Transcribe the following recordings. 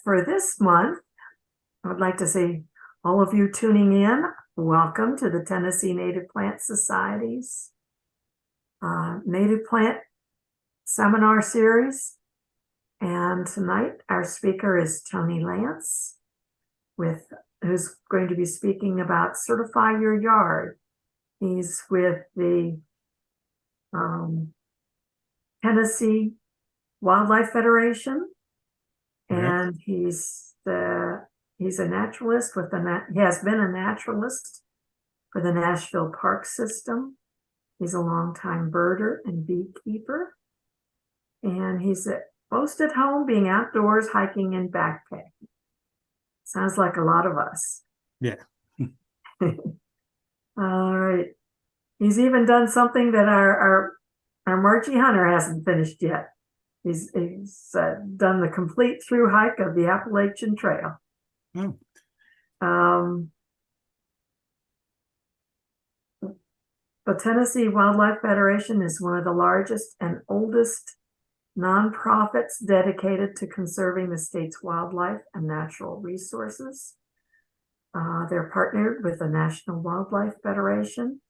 for this month, I would like to say all of you tuning in, welcome to the Tennessee Native Plant Society's Native Plant Seminar Series. And tonight our speaker is Tony Lance, who's going to be speaking about Certify Your Yard. He's with the Tennessee Wildlife Federation, and he's a naturalist he has been a naturalist for the Nashville Park System. He's a longtime birder and beekeeper, and he's most at home being outdoors, hiking and backpacking. Sounds like a lot of us. Yeah. All right. He's even done something that our Margie Hunter hasn't finished yet. He's done the complete through hike of the Appalachian Trail. Oh. The Tennessee Wildlife Federation is one of the largest and oldest nonprofits dedicated to conserving the state's wildlife and natural resources. They're partnered with the National Wildlife Federation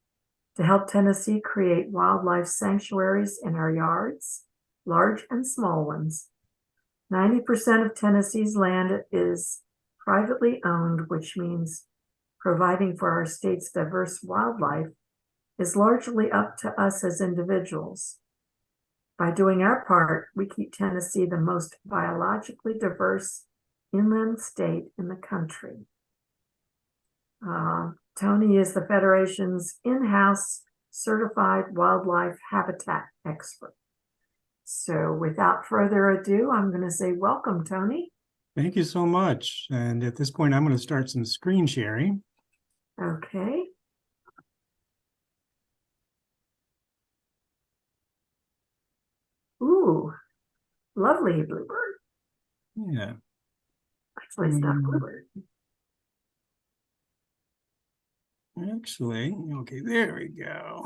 to help Tennessee create wildlife sanctuaries in our yards, large and small ones. 90% of Tennessee's land is privately owned, which means providing for our state's diverse wildlife is largely up to us as individuals. By doing our part, we keep Tennessee the most biologically diverse inland state in the country. Tony is the Federation's in-house certified wildlife habitat expert. So without further ado, I'm going to say welcome, Tony. Thank you so much. And at this point, I'm going to start some screen sharing. Okay. Ooh, lovely bluebird. Yeah. Actually, it's not bluebird. Actually, okay, there we go.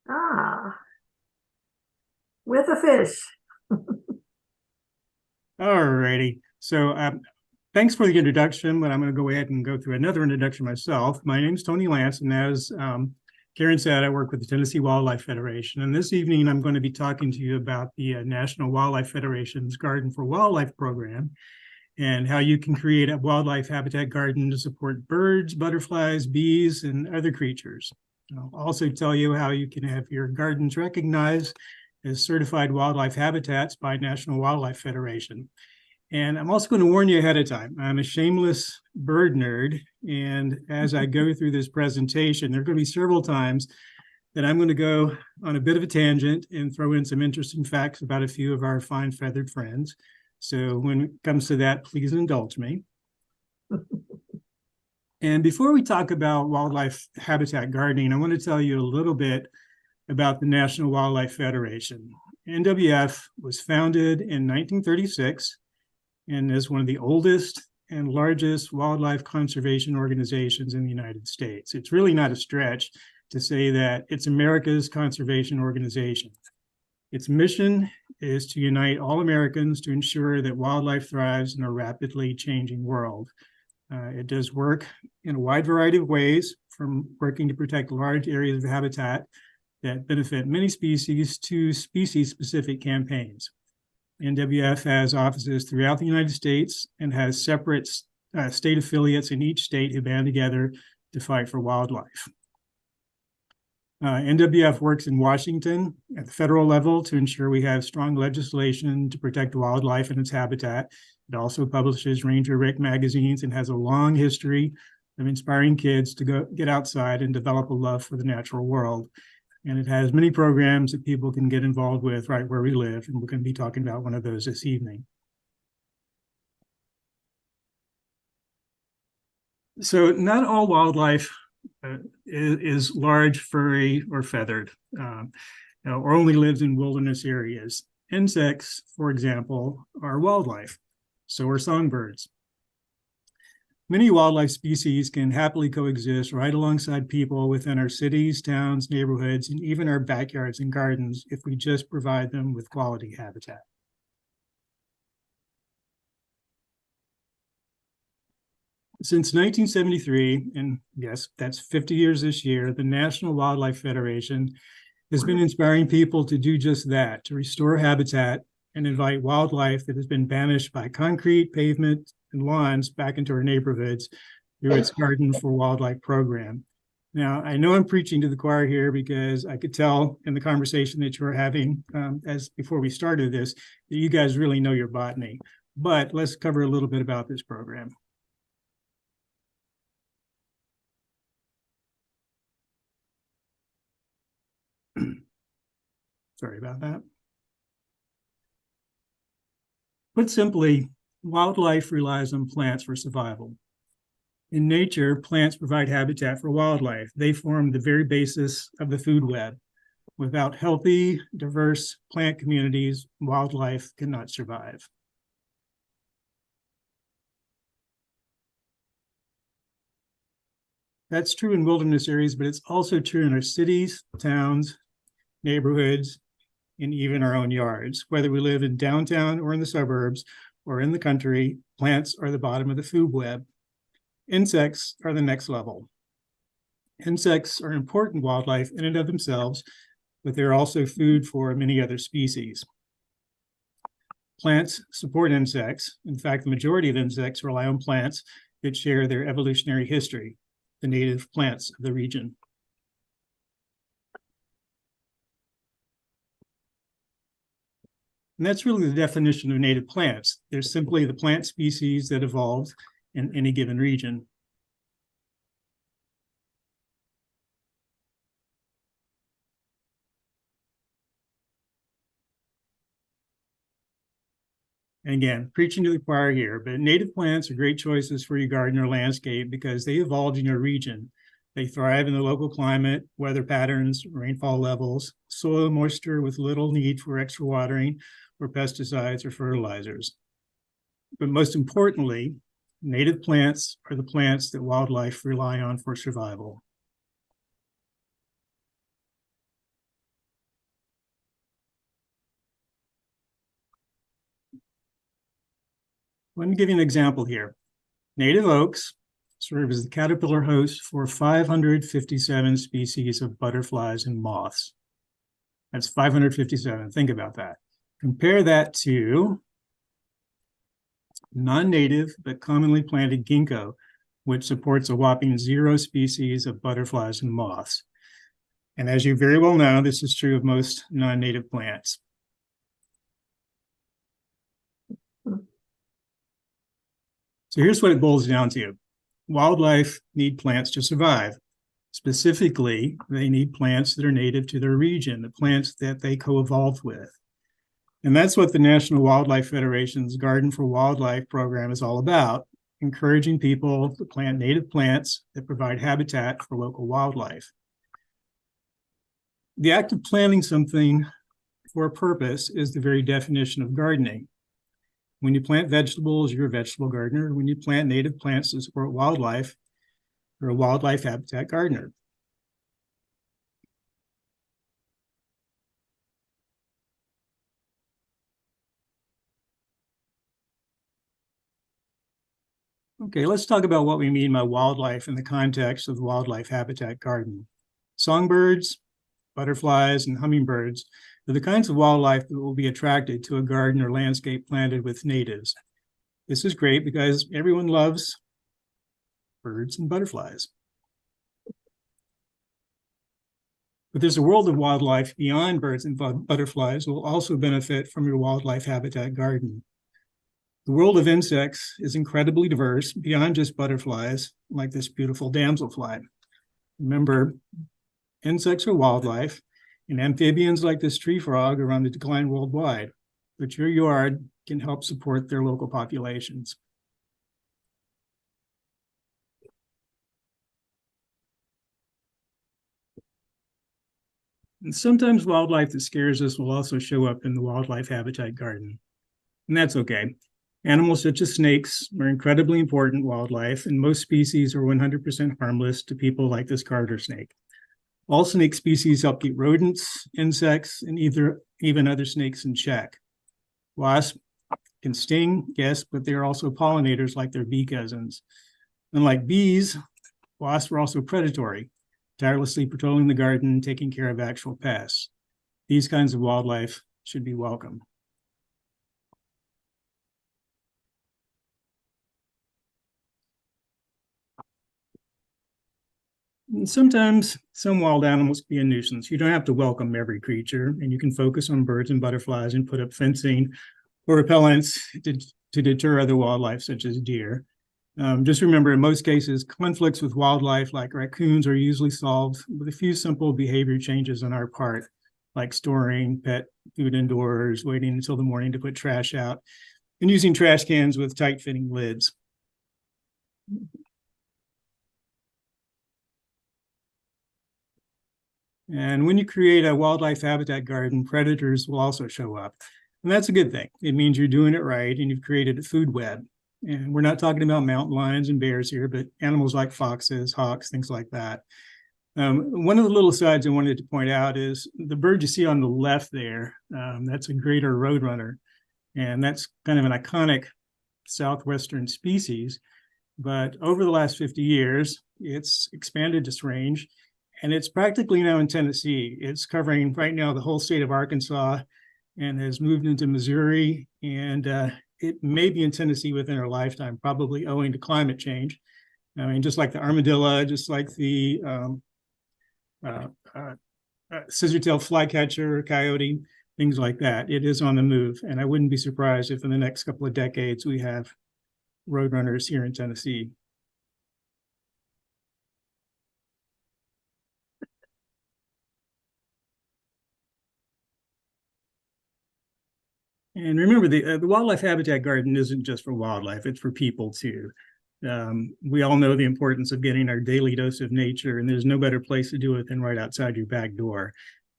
Ah, with a fish. All righty. So thanks for the introduction, but I'm going to go ahead and go through another introduction myself. My name is Tony Lance, and as Karen said, I work with the Tennessee Wildlife Federation. And this evening, I'm going to be talking to you about the National Wildlife Federation's Garden for Wildlife program and how you can create a wildlife habitat garden to support birds, butterflies, bees, and other creatures. I'll also tell you how you can have your gardens recognized as certified wildlife habitats by National Wildlife Federation. And I'm also going to warn you ahead of time, I'm a shameless bird nerd. And as I go through this presentation, there are going to be several times that I'm going to go on a bit of a tangent and throw in some interesting facts about a few of our fine feathered friends. So when it comes to that, please indulge me. And before we talk about wildlife habitat gardening, I want to tell you a little bit about the National Wildlife Federation. NWF was founded in 1936 and is one of the oldest and largest wildlife conservation organizations in the United States. It's really not a stretch to say that it's America's conservation organization. Its mission is to unite all Americans to ensure that wildlife thrives in a rapidly changing world. It does work in a wide variety of ways, from working to protect large areas of habitat that benefit many species to species-specific campaigns. NWF has offices throughout the United States and has separate state affiliates in each state who band together to fight for wildlife. NWF works in Washington at the federal level to ensure we have strong legislation to protect wildlife and its habitat. It also publishes Ranger Rick magazines and has a long history of inspiring kids to go get outside and develop a love for the natural world. And it has many programs that people can get involved with right where we live. And we're going to be talking about one of those this evening. So not all wildlife is large, furry, or feathered, or only lives in wilderness areas. Insects, for example, are wildlife. So are songbirds. Many wildlife species can happily coexist right alongside people within our cities, towns, neighborhoods, and even our backyards and gardens if we just provide them with quality habitat. Since 1973, and yes, that's 50 years this year, the National Wildlife Federation has been inspiring people to do just that, to restore habitat and invite wildlife that has been banished by concrete, pavement, and lawns back into our neighborhoods through its Garden for Wildlife program. Now, I know I'm preaching to the choir here because I could tell in the conversation that you were having as before we started this, that you guys really know your botany. But let's cover a little bit about this program. Sorry about that. Put simply, wildlife relies on plants for survival. In nature, plants provide habitat for wildlife. They form the very basis of the food web. Without healthy, diverse plant communities, wildlife cannot survive. That's true in wilderness areas, but it's also true in our cities, towns, neighborhoods, and even our own yards. Whether we live in downtown or in the suburbs or in the country, plants are the bottom of the food web. Insects are the next level. Insects are important wildlife in and of themselves, but they're also food for many other species. Plants support insects. In fact, the majority of insects rely on plants that share their evolutionary history, the native plants of the region. And that's really the definition of native plants. They're simply the plant species that evolved in any given region. And again, preaching to the choir here, but native plants are great choices for your garden or landscape because they evolved in your region. They thrive in the local climate, weather patterns, rainfall levels, soil moisture with little need for extra watering or pesticides or fertilizers. But most importantly, native plants are the plants that wildlife rely on for survival. Let me give you an example here. Native oaks serve as the caterpillar host for 557 species of butterflies and moths. That's 557. Think about that. Compare that to non-native but commonly planted ginkgo, which supports a whopping 0 species of butterflies and moths. And as you very well know, this is true of most non-native plants. So here's what it boils down to. Wildlife need plants to survive. Specifically, they need plants that are native to their region, the plants that they co-evolved with. And that's what the National Wildlife Federation's Garden for Wildlife program is all about, encouraging people to plant native plants that provide habitat for local wildlife. The act of planting something for a purpose is the very definition of gardening. When you plant vegetables, you're a vegetable gardener. When you plant native plants to support wildlife, you're a wildlife habitat gardener. Okay, let's talk about what we mean by wildlife in the context of the wildlife habitat garden. Songbirds, butterflies, and hummingbirds are the kinds of wildlife that will be attracted to a garden or landscape planted with natives. This is great because everyone loves birds and butterflies. But there's a world of wildlife beyond birds and butterflies that will also benefit from your wildlife habitat garden. The world of insects is incredibly diverse beyond just butterflies, like this beautiful damselfly. Remember, insects are wildlife, and amphibians like this tree frog are on the decline worldwide, but your yard can help support their local populations. And sometimes wildlife that scares us will also show up in the wildlife habitat garden, and that's okay. Animals such as snakes are incredibly important wildlife, and most species are 100% harmless to people like this garter snake. All snake species help keep rodents, insects, and even other snakes in check. Wasps can sting, yes, but they're also pollinators like their bee cousins. Unlike bees, wasps are also predatory, tirelessly patrolling the garden, taking care of actual pests. These kinds of wildlife should be welcome. And sometimes some wild animals can be a nuisance. You don't have to welcome every creature, and you can focus on birds and butterflies and put up fencing or repellents to deter other wildlife, such as deer. Just remember, in most cases, conflicts with wildlife like raccoons are usually solved with a few simple behavior changes on our part, like storing pet food indoors, waiting until the morning to put trash out, and using trash cans with tight-fitting lids. And when you create a wildlife habitat garden, predators will also show up. And that's a good thing. It means you're doing it right and you've created a food web. And we're not talking about mountain lions and bears here, but animals like foxes, hawks, things like that. One of the little sides I wanted to point out is the bird you see on the left there. That's a greater roadrunner. And that's kind of an iconic southwestern species. But over the last 50 years, it's expanded its range. And it's practically now in Tennessee. It's covering right now the whole state of Arkansas and has moved into Missouri. And it may be in Tennessee within our lifetime, probably owing to climate change. I mean, just like the armadillo, just like the scissor-tailed flycatcher, coyote, things like that. It is on the move. And I wouldn't be surprised if in the next couple of decades we have roadrunners here in Tennessee. And remember, the wildlife habitat garden isn't just for wildlife, it's for people too. We all know the importance of getting our daily dose of nature, and there's no better place to do it than right outside your back door.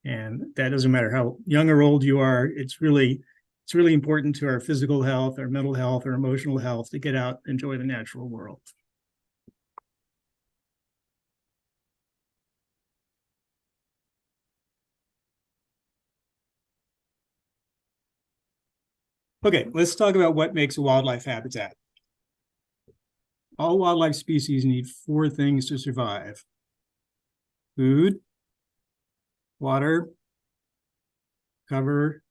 And that doesn't matter how young or old you are, it's really important to our physical health, our mental health, our emotional health to get out and enjoy the natural world. Okay, let's talk about what makes a wildlife habitat. All wildlife species need four things to survive: food, water, cover,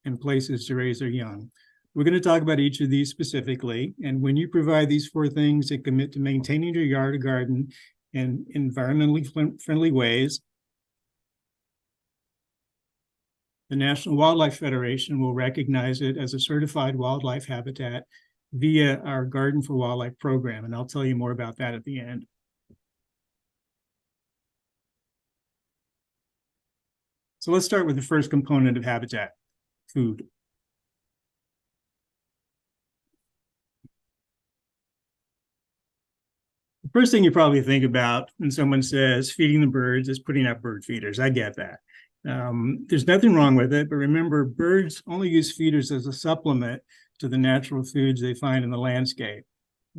and places to raise their young. We're going to talk about each of these specifically. And when you provide these four things and commit to maintaining your yard or garden in environmentally friendly ways, the National Wildlife Federation will recognize it as a certified wildlife habitat via our Garden for Wildlife program. And I'll tell you more about that at the end. So let's start with the first component of habitat, food. The first thing you probably think about when someone says feeding the birds is putting out bird feeders. I get that. There's nothing wrong with it, but remember, birds only use feeders as a supplement to the natural foods they find in the landscape.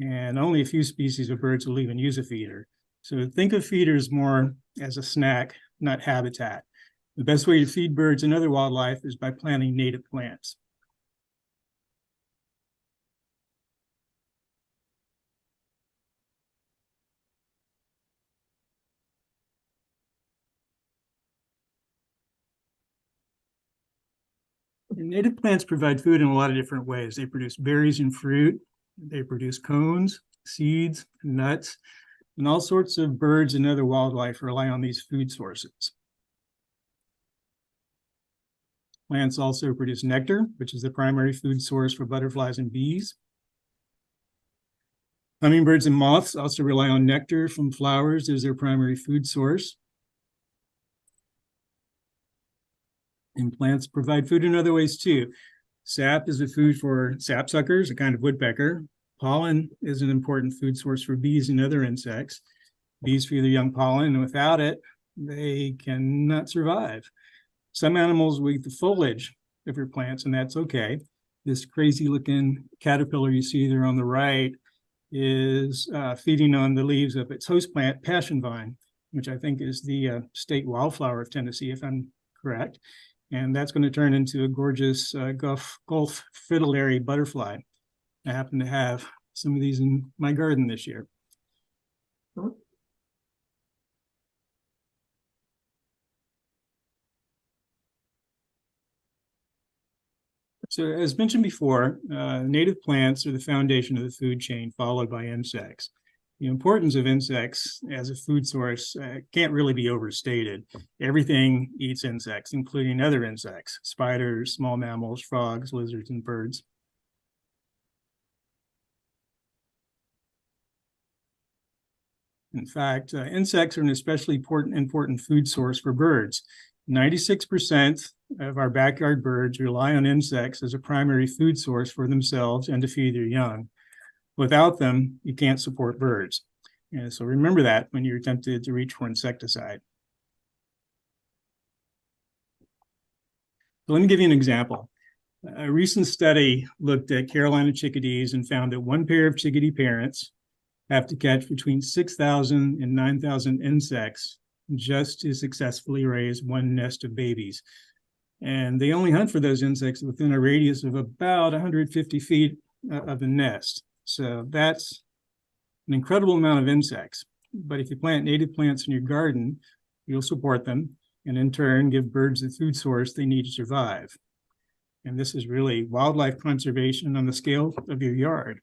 And only a few species of birds will even use a feeder. So think of feeders more as a snack, not habitat. The best way to feed birds and other wildlife is by planting native plants. And native plants provide food in a lot of different ways. They produce berries and fruit. They produce cones, seeds, nuts, and all sorts of birds and other wildlife rely on these food sources. Plants also produce nectar, which is the primary food source for butterflies and bees. Hummingbirds and moths also rely on nectar from flowers as their primary food source. And plants provide food in other ways too. Sap is the food for sapsuckers, a kind of woodpecker. Pollen is an important food source for bees and other insects. Bees feed their young pollen, and without it, they cannot survive. Some animals will eat the foliage of your plants, and that's okay. This crazy looking caterpillar you see there on the right is feeding on the leaves of its host plant, passion vine, which I think is the state wildflower of Tennessee, if I'm correct. And that's going to turn into a gorgeous Gulf fritillary butterfly. I happen to have some of these in my garden this year. So as mentioned before, native plants are the foundation of the food chain, followed by insects. The importance of insects as a food source can't really be overstated. Everything eats insects, including other insects, spiders, small mammals, frogs, lizards, and birds. In fact, insects are an especially important food source for birds. 96% of our backyard birds rely on insects as a primary food source for themselves and to feed their young. Without them, you can't support birds. And so remember that when you're tempted to reach for insecticide. So let me give you an example. A recent study looked at Carolina chickadees and found that one pair of chickadee parents have to catch between 6,000 and 9,000 insects just to successfully raise one nest of babies. And they only hunt for those insects within a radius of about 150 feet of the nest. So that's an incredible amount of insects. But if you plant native plants in your garden, you'll support them and in turn give birds the food source they need to survive. And this is really wildlife conservation on the scale of your yard.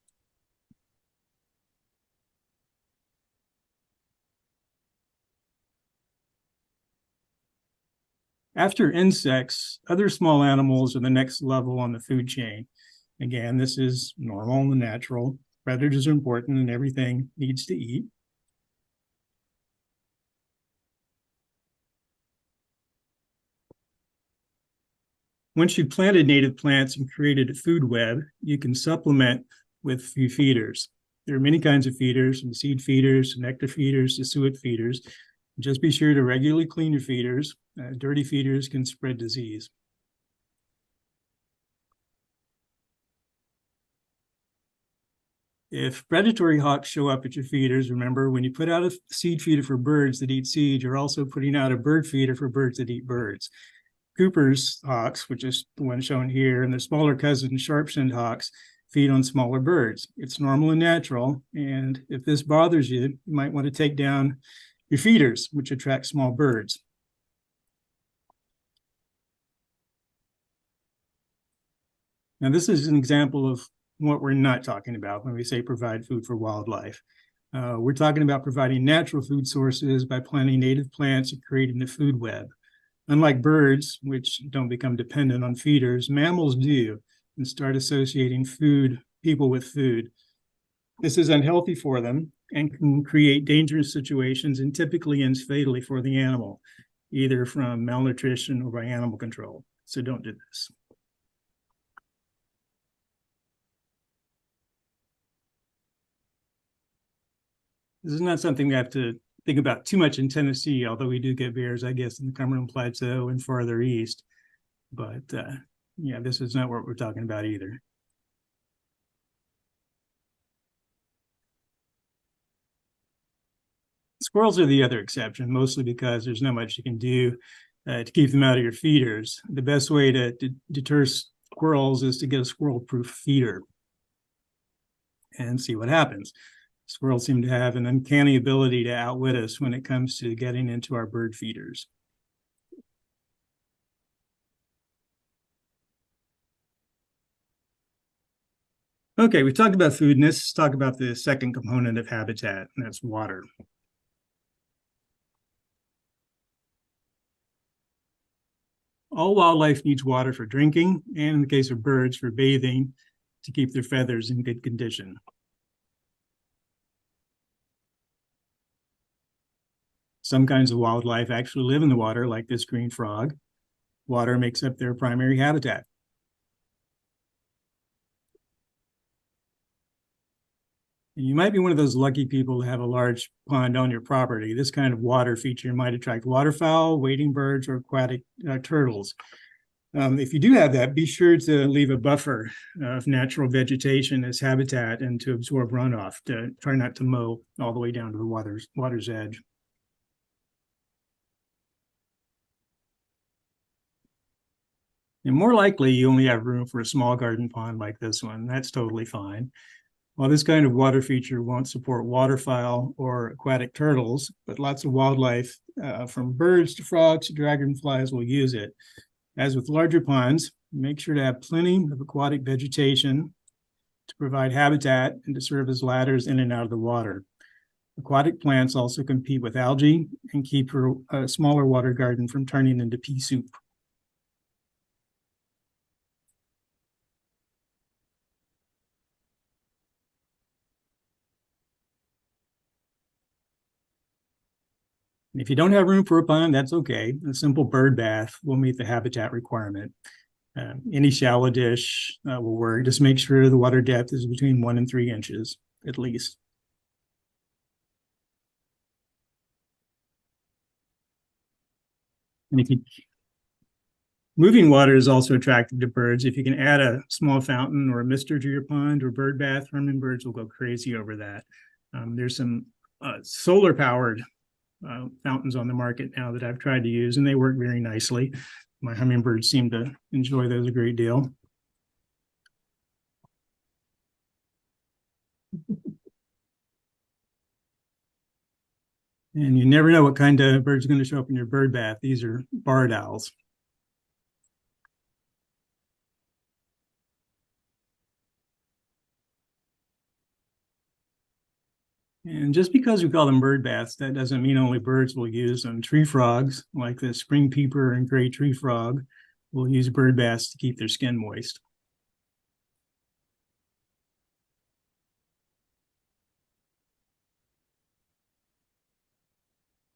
After insects, other small animals are the next level on the food chain. Again, this is normal and natural. Predators are important and everything needs to eat. Once you've planted native plants and created a food web, you can supplement with few feeders. There are many kinds of feeders, from seed feeders, nectar feeders, to suet feeders. Just be sure to regularly clean your feeders. Dirty feeders can spread disease. If predatory hawks show up at your feeders, remember, when you put out a seed feeder for birds that eat seed, you're also putting out a bird feeder for birds that eat birds. Cooper's hawks, which is the one shown here, and their smaller cousin, sharp-shinned hawks, feed on smaller birds. It's normal and natural, and if this bothers you, you might want to take down your feeders, which attract small birds. Now, this is an example of what we're not talking about when we say provide food for wildlife. We're talking about providing natural food sources by planting native plants and creating the food web. Unlike birds, which don't become dependent on feeders, mammals do and start associating people with food. This is unhealthy for them and can create dangerous situations and typically ends fatally for the animal, either from malnutrition or by animal control. So don't do this. This is not something we have to think about too much in Tennessee, although we do get bears, I guess, in the Cumberland Plateau and farther east. But yeah, this is not what we're talking about either. Squirrels are the other exception, mostly because there's not much you can do to keep them out of your feeders. The best way to deter squirrels is to get a squirrel-proof feeder and see what happens. Squirrels seem to have an uncanny ability to outwit us when it comes to getting into our bird feeders. Okay, we talked about food, and let's talk about the second component of habitat, and that's water. All wildlife needs water for drinking, and in the case of birds, for bathing, to keep their feathers in good condition. Some kinds of wildlife actually live in the water, like this green frog. Water makes up their primary habitat. And you might be one of those lucky people who have a large pond on your property. This kind of water feature might attract waterfowl, wading birds, or aquatic turtles. If you do have that, be sure to leave a buffer of natural vegetation as habitat and to absorb runoff. To try not to mow all the way down to the water's edge. And more likely, you only have room for a small garden pond like this one. That's totally fine. While this kind of water feature won't support waterfowl or aquatic turtles, but lots of wildlife, from birds to frogs to dragonflies, will use it. As with larger ponds, Make sure to have plenty of aquatic vegetation to provide habitat and to serve as ladders in and out of the water. Aquatic plants also compete with algae and keep a smaller water garden from turning into pea soup. If you don't have room for a pond, that's okay. A simple bird bath will meet the habitat requirement. Any shallow dish will work. Just make sure the water depth is between 1 and 3 inches at least. And if you moving water is also attractive to birds. If you can add a small fountain or a mister to your pond or bird bath, hummingbirds will go crazy over that. There's some solar powered fountains on the market now that I've tried to use, and they work very nicely. My hummingbirds seem to enjoy those a great deal. And you never know what kind of bird's going to show up in your bird bath. These are barred owls. And just because we call them bird baths, that doesn't mean only birds will use them. Tree frogs, like the spring peeper and gray tree frog, will use bird baths to keep their skin moist.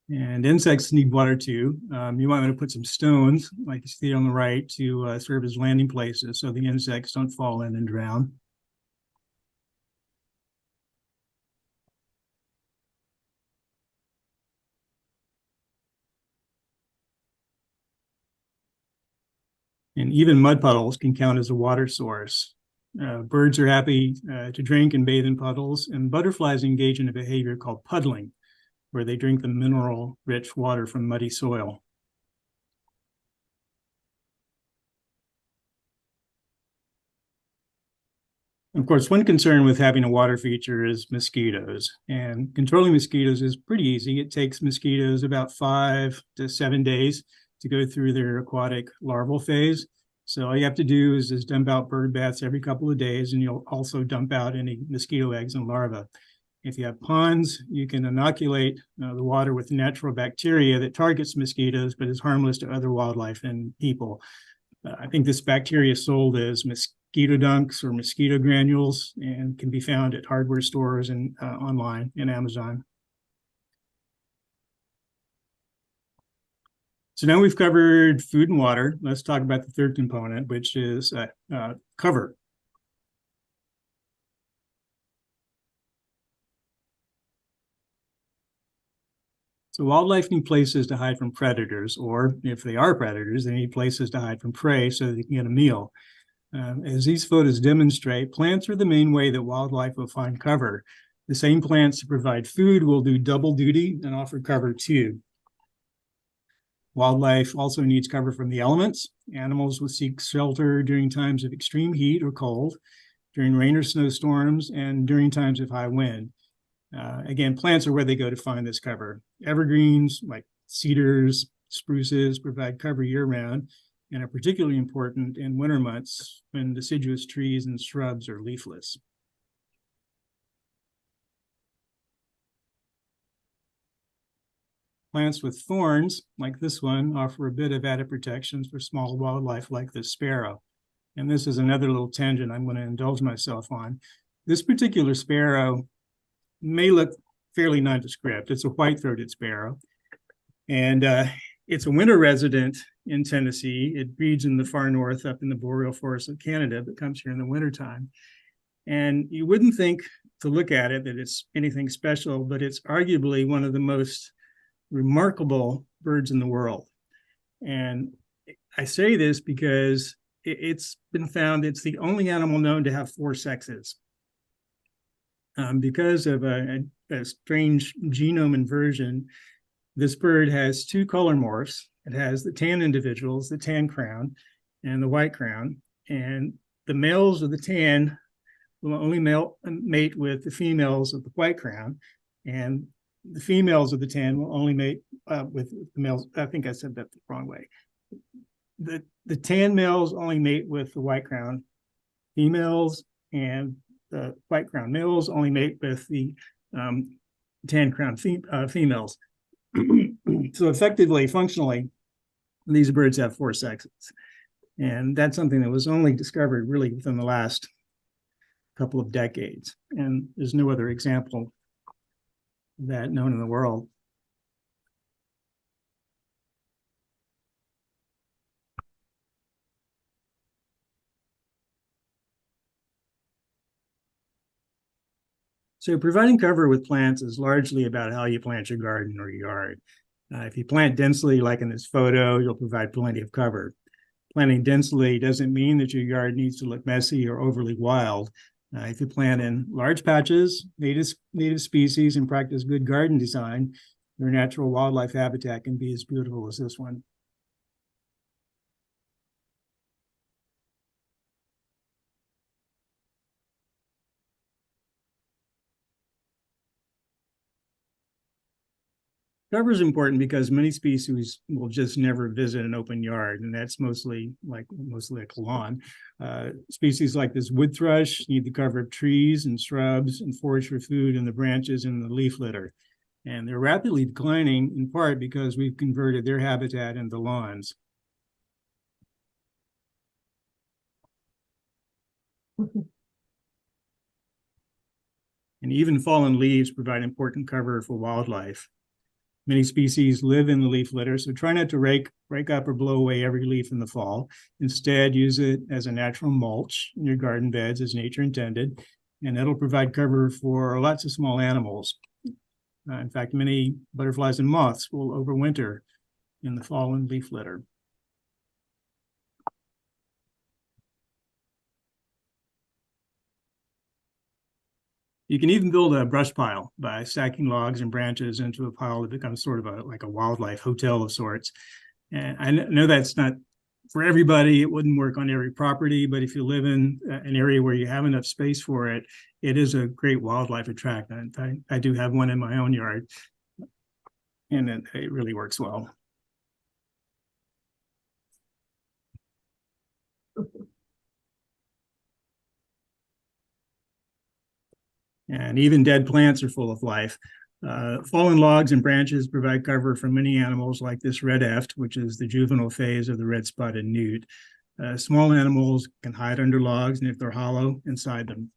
And insects need water too. You might want to put some stones, like you see on the right, to serve as landing places so the insects don't fall in and drown. And even mud puddles can count as a water source. Birds are happy to drink and bathe in puddles, and butterflies engage in a behavior called puddling, where they drink the mineral-rich water from muddy soil. Of course, one concern with having a water feature is mosquitoes, and controlling mosquitoes is pretty easy. It takes mosquitoes about 5 to 7 days to go through their aquatic larval phase. So all you have to do is just dump out bird baths every couple of days, and you'll also dump out any mosquito eggs and larvae. If you have ponds, you can inoculate the water with natural bacteria that targets mosquitoes but is harmless to other wildlife and people. I think this bacteria is sold as mosquito dunks or mosquito granules and can be found at hardware stores and online in Amazon. So now we've covered food and water. Let's talk about the third component, which is cover. So wildlife need places to hide from predators, or if they are predators, they need places to hide from prey so they can get a meal. As these photos demonstrate, plants are the main way that wildlife will find cover. The same plants that provide food will do double duty and offer cover too. Wildlife also needs cover from the elements. Animals will seek shelter during times of extreme heat or cold, during rain or snowstorms, and during times of high wind. Again, plants are where they go to find this cover. Evergreens like cedars, spruces provide cover year-round and are particularly important in winter months when deciduous trees and shrubs are leafless. Plants with thorns, like this one, offer a bit of added protections for small wildlife like the sparrow. And this is another little tangent I'm going to indulge myself on. This particular sparrow may look fairly nondescript. It's a white-throated sparrow, and it's a winter resident in Tennessee. It breeds in the far north up in the boreal forests of Canada, but comes here in the wintertime. And you wouldn't think to look at it that it's anything special, but it's arguably one of the most remarkable birds in the world. And I say this because it's been found it's the only animal known to have 4 sexes. Because of a strange genome inversion, this bird has 2 color morphs. It has the tan individuals, the tan crown, and the white crown. And the males of the tan will only mate with the females of the white crown, and the females of the tan will only mate with the males. I think I said that the wrong way. the tan males only mate with the white crown females, and the white crown males only mate with the tan crown females. So effectively, functionally, these birds have four sexes. And that's something that was only discovered really within the last couple of decades. And there's no other example of that known in the world. So providing cover with plants is largely about how you plant your garden or your yard. If you plant densely, like in this photo, you'll provide plenty of cover. Planting densely doesn't mean that your yard needs to look messy or overly wild. If you plant in large patches, native species, and practice good garden design, your natural wildlife habitat can be as beautiful as this one. Cover is important because many species will just never visit an open yard, and that's mostly like a lawn. Species like this wood thrush need the cover of trees and shrubs and forage for food in the branches and the leaf litter. And they're rapidly declining in part because we've converted their habitat into lawns. And even fallen leaves provide important cover for wildlife. Many species live in the leaf litter, so try not to rake up or blow away every leaf in the fall. Instead, use it as a natural mulch in your garden beds as nature intended, and that'll provide cover for lots of small animals. In fact, many butterflies and moths will overwinter in the fallen leaf litter. You can even build a brush pile by stacking logs and branches into a pile that becomes sort of like a wildlife hotel of sorts. And I know that's not for everybody. It wouldn't work on every property, but if you live in an area where you have enough space for it, it is a great wildlife attractant. I do have one in my own yard, and it really works well. And even dead plants are full of life. Fallen logs and branches provide cover for many animals like this red eft, which is the juvenile phase of the red-spotted newt. Small animals can hide under logs, and if they're hollow, inside them.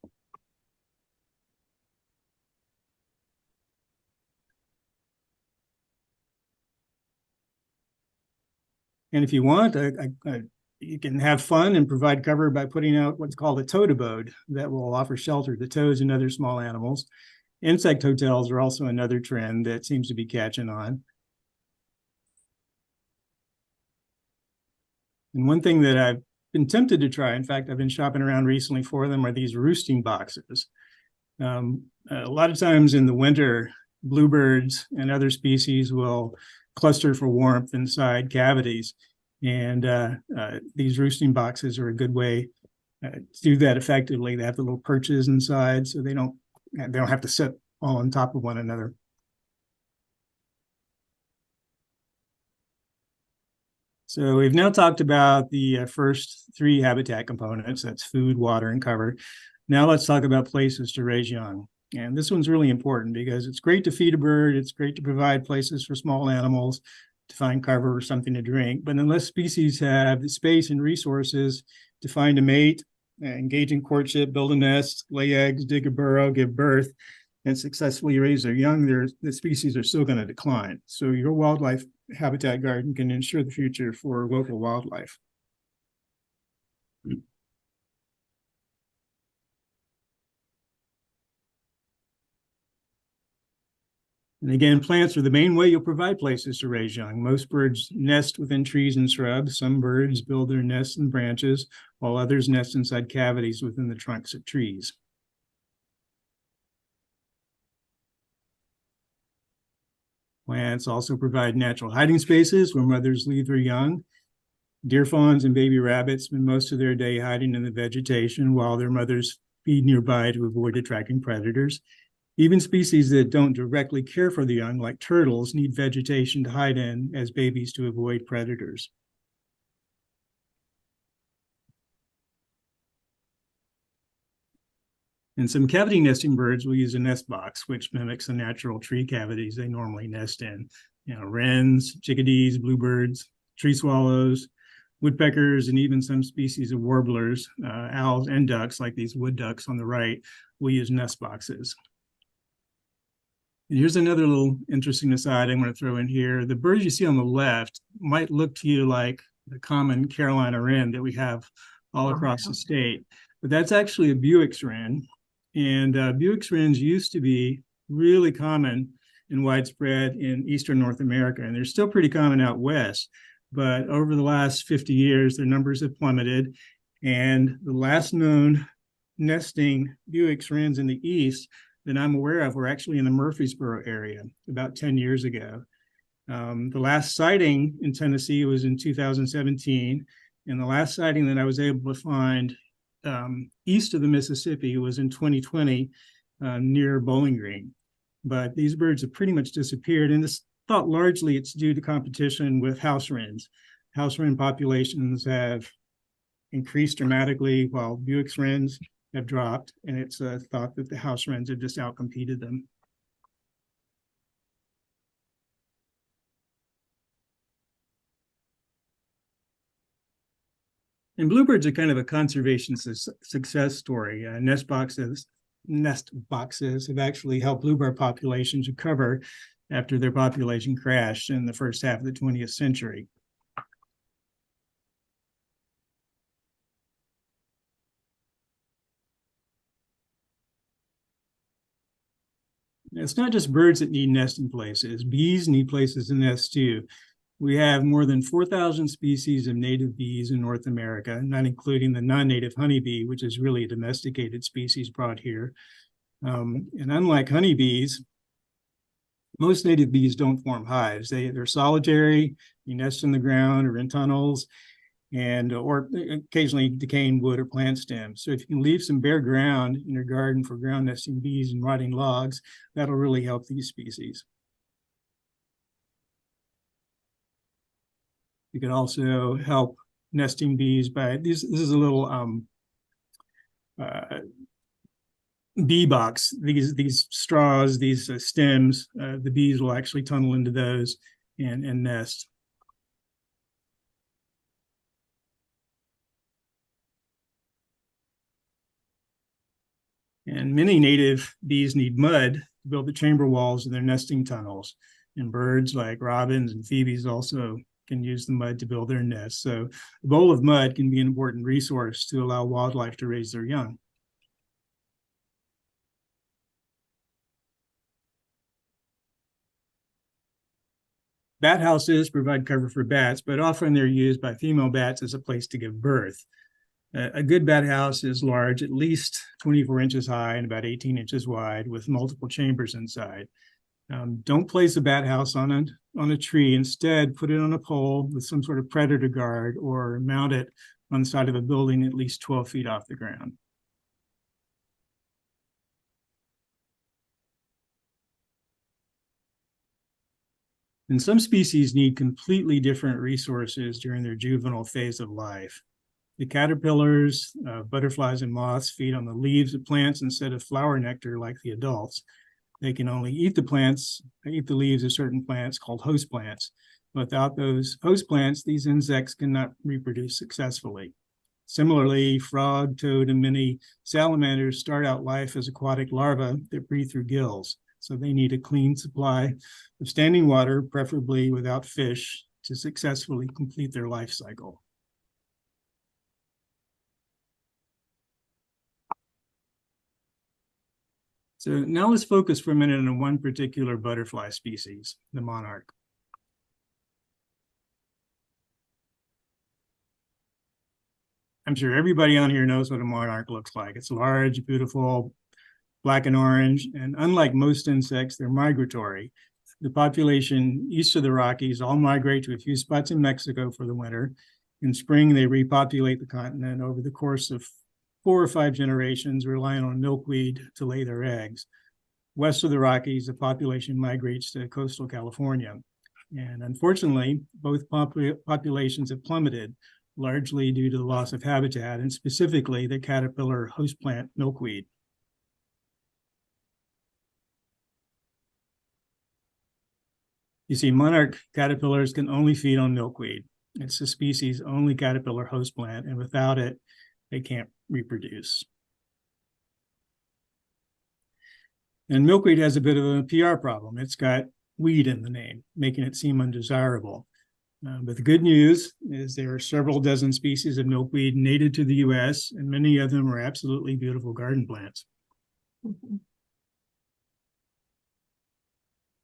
And if you want, you can have fun and provide cover by putting out what's called a toad abode that will offer shelter to toads and other small animals. Insect hotels are also another trend that seems to be catching on. And one thing that I've been tempted to try, in fact, I've been shopping around recently for them, are these roosting boxes. A lot of times in the winter, bluebirds and other species will cluster for warmth inside cavities. And these roosting boxes are a good way to do that effectively. They have the little perches inside, so they don't have to sit all on top of one another. So we've now talked about the first three habitat components. That's food, water, and cover. Now let's talk about places to raise young. And this one's really important because it's great to feed a bird. It's great to provide places for small animals to find cover or something to drink. But unless species have the space and resources to find a mate, engage in courtship, build a nest, lay eggs, dig a burrow, give birth, and successfully raise their young, the species are still going to decline. So your wildlife habitat garden can ensure the future for local wildlife. And again, plants are the main way you'll provide places to raise young. Most birds nest within trees and shrubs. Some birds build their nests in branches, while others nest inside cavities within the trunks of trees. Plants also provide natural hiding spaces where mothers leave their young. Deer fawns and baby rabbits spend most of their day hiding in the vegetation while their mothers feed nearby to avoid attracting predators. Even species that don't directly care for the young, like turtles, need vegetation to hide in as babies to avoid predators. And some cavity nesting birds will use a nest box, which mimics the natural tree cavities they normally nest in. Wrens, chickadees, bluebirds, tree swallows, woodpeckers, and even some species of warblers, owls, and ducks, like these wood ducks on the right, will use nest boxes. And here's another little interesting aside I'm going to throw in here. The birds you see on the left might look to you like the common Carolina wren that we have all across the state, but that's actually a Buick's wren. And Buick's wrens used to be really common and widespread in eastern North America, and they're still pretty common out west. But over the last 50 years, their numbers have plummeted, and the last known nesting Buick's wrens in the east that I'm aware of were actually in the Murfreesboro area about 10 years ago. The last sighting in Tennessee was in 2017, and the last sighting that I was able to find east of the Mississippi was in 2020 near Bowling Green. But these birds have pretty much disappeared, and it's thought largely it's due to competition with house wrens. House wren populations have increased dramatically while Buick's wrens have dropped, and it's thought that the house wrens have just outcompeted them. And bluebirds are kind of a conservation success story. Nest boxes have actually helped bluebird populations recover after their population crashed in the first half of the 20th century. It's not just birds that need nesting places. Bees need places to nest too. We have more than 4,000 species of native bees in North America, not including the non-native honeybee, which is really a domesticated species brought here. And unlike honeybees, most native bees don't form hives. They're solitary, they nest in the ground or in tunnels, or occasionally decaying wood or plant stems. So if you can leave some bare ground in your garden for ground nesting bees and rotting logs, that'll really help these species. You can also help nesting bees by this is a little bee box. These straws, these stems, the bees will actually tunnel into those and nest. And many native bees need mud to build the chamber walls of their nesting tunnels. And birds like robins and phoebes also can use the mud to build their nests. So a bowl of mud can be an important resource to allow wildlife to raise their young. Bat houses provide cover for bats, but often they're used by female bats as a place to give birth. A good bat house is large, at least 24 inches high and about 18 inches wide, with multiple chambers inside. Don't place a bat house on a tree. Instead, put it on a pole with some sort of predator guard, or mount it on the side of a building at least 12 feet off the ground. And some species need completely different resources during their juvenile phase of life. The caterpillars, butterflies, and moths feed on the leaves of plants instead of flower nectar like the adults. They can only eat the leaves of certain plants called host plants. Without those host plants, these insects cannot reproduce successfully. Similarly, frog, toad, and many salamanders start out life as aquatic larvae that breathe through gills. So they need a clean supply of standing water, preferably without fish, to successfully complete their life cycle. So now let's focus for a minute on one particular butterfly species, the monarch. I'm sure everybody on here knows what a monarch looks like. It's large, beautiful, black and orange, and unlike most insects, they're migratory. The population east of the Rockies all migrate to a few spots in Mexico for the winter. In spring, they repopulate the continent over the course of 4 or 5 generations, relying on milkweed to lay their eggs. West of the Rockies, the population migrates to coastal California. And unfortunately, both populations have plummeted, largely due to the loss of habitat, and specifically the caterpillar host plant milkweed. You see, monarch caterpillars can only feed on milkweed. It's the species' only caterpillar host plant, and without it, they can't reproduce. And milkweed has a bit of a PR problem. It's got weed in the name, making it seem undesirable. But the good news is there are several dozen species of milkweed native to the US, and many of them are absolutely beautiful garden plants. Mhm.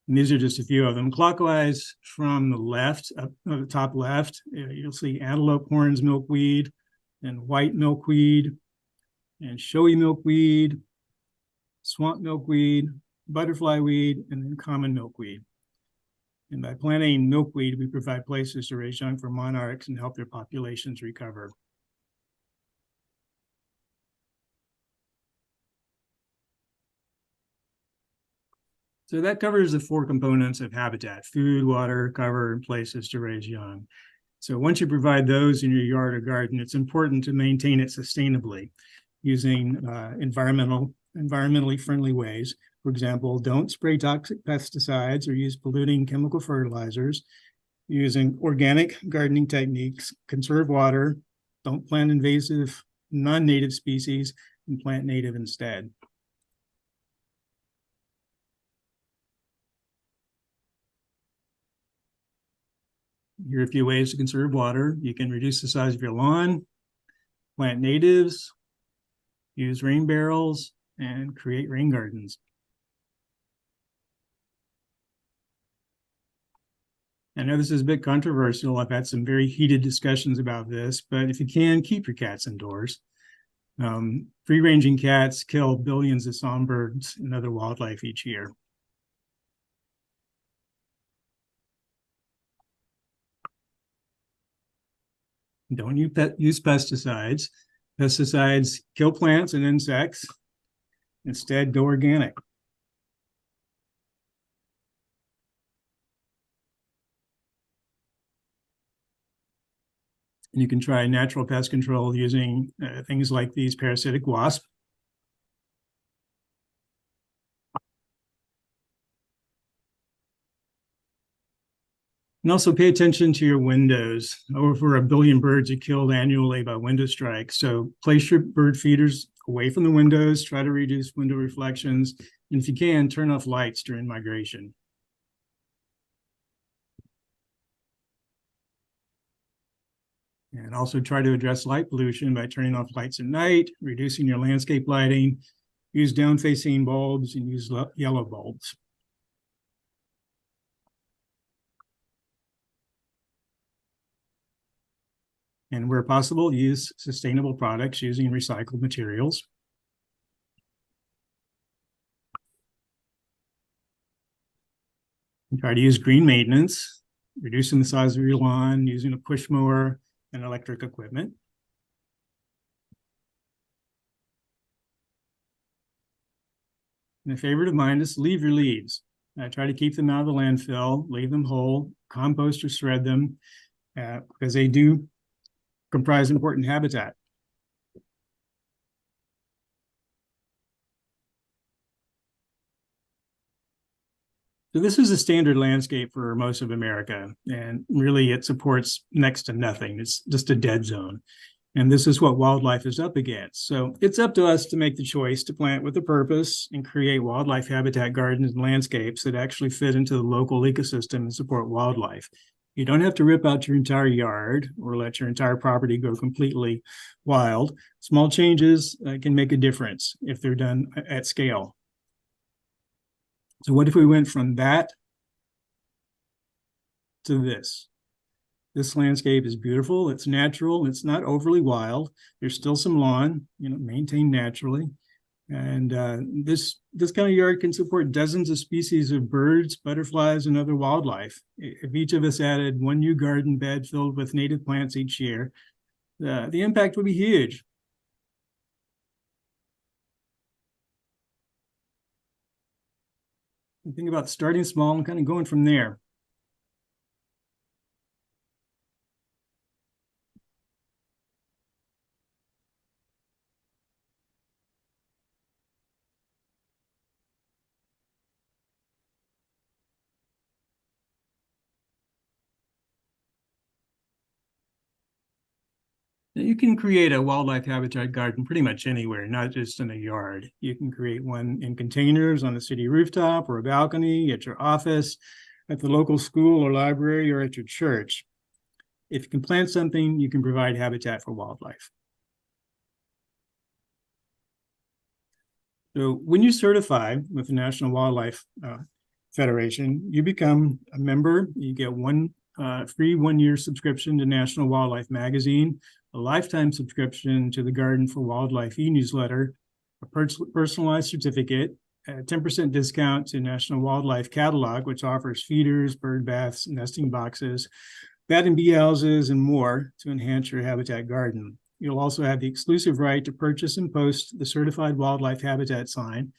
And these are just a few of them. Clockwise from the left, up the top left, you'll see antelope horns milkweed and white milkweed and showy milkweed, swamp milkweed, butterfly weed, and then common milkweed. And by planting milkweed, we provide places to raise young for monarchs and help their populations recover. So that covers the four components of habitat: food, water, cover, and places to raise young. So once you provide those in your yard or garden, it's important to maintain it sustainably using environmentally friendly ways. For example, don't spray toxic pesticides or use polluting chemical fertilizers. Using organic gardening techniques, conserve water, don't plant invasive non-native species, and plant native instead. Here are a few ways to conserve water. You can reduce the size of your lawn, plant natives, use rain barrels, and create rain gardens. I know this is a bit controversial. I've had some very heated discussions about this, but if you can, keep your cats indoors. Free-ranging cats kill billions of songbirds and other wildlife each year. Don't use pesticides. Pesticides kill plants and insects. Instead, go organic. And you can try natural pest control using things like these parasitic wasps. And also pay attention to your windows. Over 1 billion birds are killed annually by window strikes. So place your bird feeders away from the windows, try to reduce window reflections, and if you can, turn off lights during migration. And also try to address light pollution by turning off lights at night, reducing your landscape lighting, use down-facing bulbs, and use yellow bulbs. And where possible, use sustainable products using recycled materials. And try to use green maintenance, reducing the size of your lawn, using a push mower and electric equipment. And a favorite of mine is leave your leaves. I try to keep them out of the landfill, leave them whole, compost or shred them, because they do comprise important habitat. So this is a standard landscape for most of America, and really it supports next to nothing. It's just a dead zone. And this is what wildlife is up against. So it's up to us to make the choice to plant with a purpose and create wildlife habitat gardens and landscapes that actually fit into the local ecosystem and support wildlife. You don't have to rip out your entire yard or let your entire property go completely wild. Small changes can make a difference if they're done at scale. So what if we went from that to this? This landscape is beautiful. It's natural. It's not overly wild. There's still some lawn, maintained naturally. And this kind of yard can support dozens of species of birds, butterflies, and other wildlife. If each of us added one new garden bed filled with native plants each year, the impact would be huge. And think about starting small and kind of going from there. You can create a wildlife habitat garden pretty much anywhere, not just in a yard. You can create one in containers on a city rooftop or a balcony, at your office, at the local school or library, or at your church. If you can plant something, you can provide habitat for wildlife. So when you certify with the National Wildlife Federation, you become a member. You get one free 1-year subscription to National Wildlife Magazine, a lifetime subscription to the Garden for Wildlife e-newsletter, a personalized certificate, a 10% discount to National Wildlife Catalog, which offers feeders, bird baths, nesting boxes, bat and bee houses, and more to enhance your habitat garden. You'll also have the exclusive right to purchase and post the certified wildlife habitat sign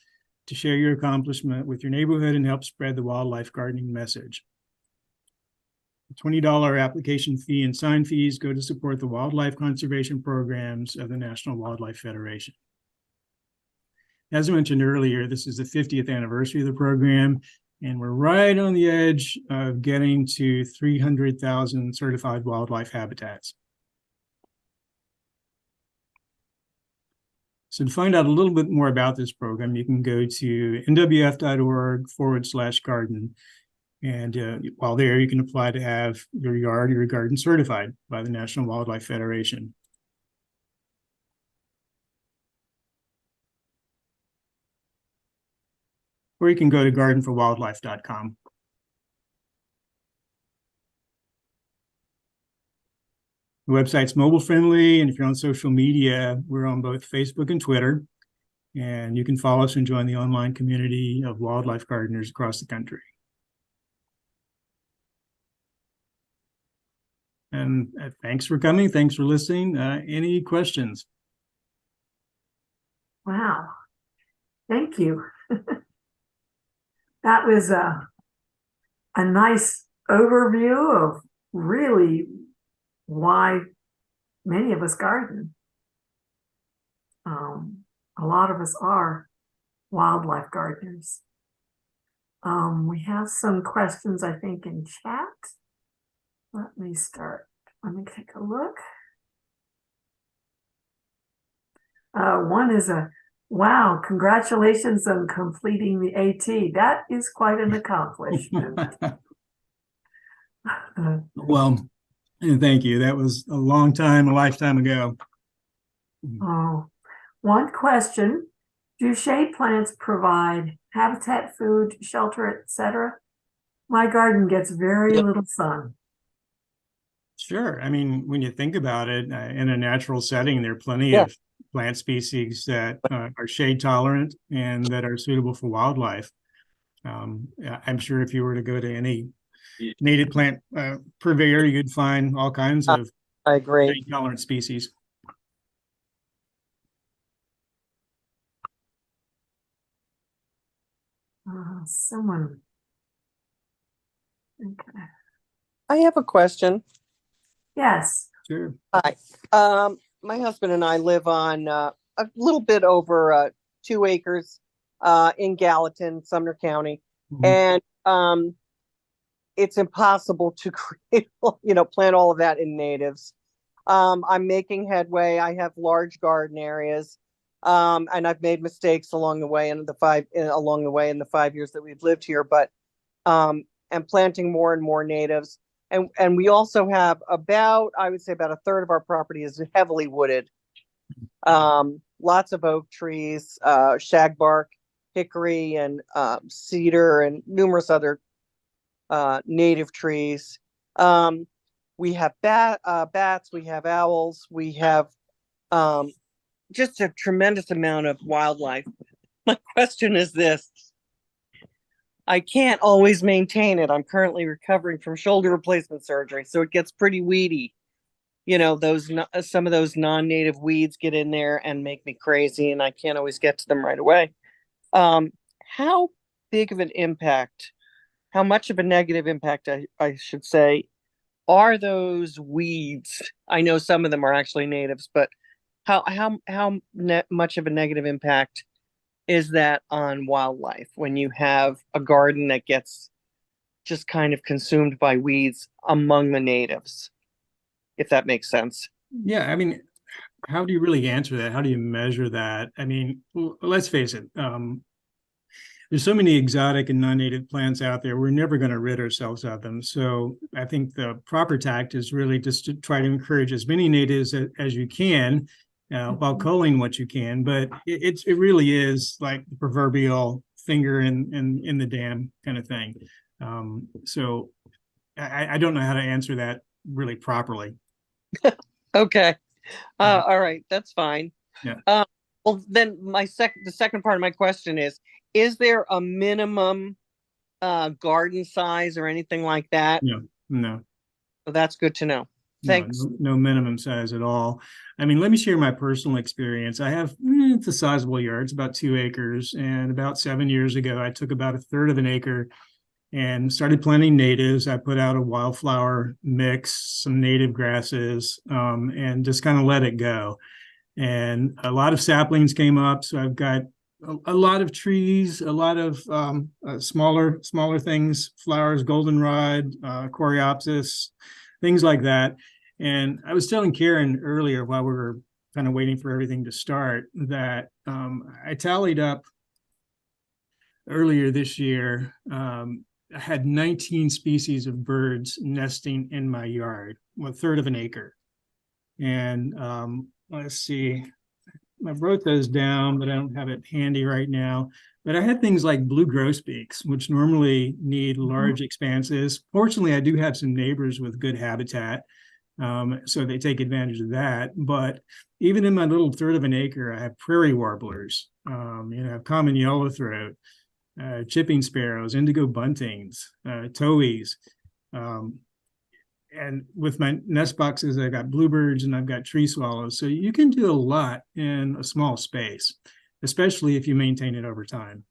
to share your accomplishment with your neighborhood and help spread the wildlife gardening message. The $20 application fee and sign fees go to support the wildlife conservation programs of the National Wildlife Federation. As I mentioned earlier, this is the 50th anniversary of the program, and we're right on the edge of getting to 300,000 certified wildlife habitats. So to find out a little bit more about this program, you can go to nwf.org/garden. And while there, you can apply to have your yard or your garden certified by the National Wildlife Federation. Or you can go to gardenforwildlife.com. The website's mobile friendly, and if you're on social media, we're on both Facebook and Twitter. And you can follow us and join the online community of wildlife gardeners across the country. And thanks for coming. Thanks for listening. Any questions? Wow. Thank you. That was a nice overview of really why many of us garden. A lot of us are wildlife gardeners. We have some questions, I think, in chat. Let me start. Let me take a look. One is wow, congratulations on completing the AT. That is quite an accomplishment. Well, thank you. That was a long time, a lifetime ago. Oh, one question. Do shade plants provide habitat, food, shelter, etc.? My garden gets very little sun. Sure. I mean, when you think about it, in a natural setting, there are plenty of plant species that are shade tolerant and that are suitable for wildlife. I'm sure if you were to go to any native plant purveyor, you could find all kinds of shade tolerant species. Someone. Okay. I have a question. Yes. Sure. Hi. My husband and I live on a little bit over 2 acres in Gallatin, Sumner County. Mhm. And it's impossible to create, plant all of that in natives. I'm making headway. I have large garden areas. And I've made mistakes along the way in the 5 years that we've lived here, but I'm planting more and more natives. And we also have I would say about a third of our property is heavily wooded. Lots of oak trees, shagbark, hickory, and cedar, and numerous other native trees. We have bats, we have owls, we have just a tremendous amount of wildlife. My question is this. I can't always maintain it. I'm currently recovering from shoulder replacement surgery, so it gets pretty weedy. Some of those non-native weeds get in there and make me crazy, and I can't always get to them right away. How big of an impact, how much of a negative impact, I should say, are those weeds? I know some of them are actually natives, but how much of a negative impact is that on wildlife when you have a garden that gets just kind of consumed by weeds among the natives, if that makes sense? Yeah, I mean, how do you really answer that? How do you measure that? I mean, let's face it. There's so many exotic and non-native plants out there. We're never going to rid ourselves of them. So I think the proper tact is really just to try to encourage as many natives as you can, while culling what you can. But it really is like the proverbial finger in the dam kind of thing. So I don't know how to answer that really properly. Okay. Yeah. All right, that's fine. Yeah. Well, then the second part of my question is there a minimum garden size or anything like that? No, no. Well, that's good to know. No, Thanks. no minimum size at all. I mean, let me share my personal experience. I have it's a sizable yard. It's about 2 acres, and about 7 years ago, I took about a third of an acre and started planting natives. I put out a wildflower mix, some native grasses, and just kind of let it go. And a lot of saplings came up, so I've got a lot of trees, a lot of smaller things, flowers, goldenrod, coreopsis, things like that. And I was telling Karen earlier while we were kind of waiting for everything to start that I tallied up earlier this year. I had 19 species of birds nesting in my yard, a third of an acre. And let's see, I wrote those down, but I don't have it handy right now. But I had things like blue grosbeaks, which normally need large expanses. Fortunately, I do have some neighbors with good habitat, so they take advantage of that. But even in my little third of an acre, I have prairie warblers, common yellowthroat, chipping sparrows, indigo buntings, towhees. Um, and with my nest boxes, I've got bluebirds and I've got tree swallows. So you can do a lot in a small space, especially if you maintain it over time.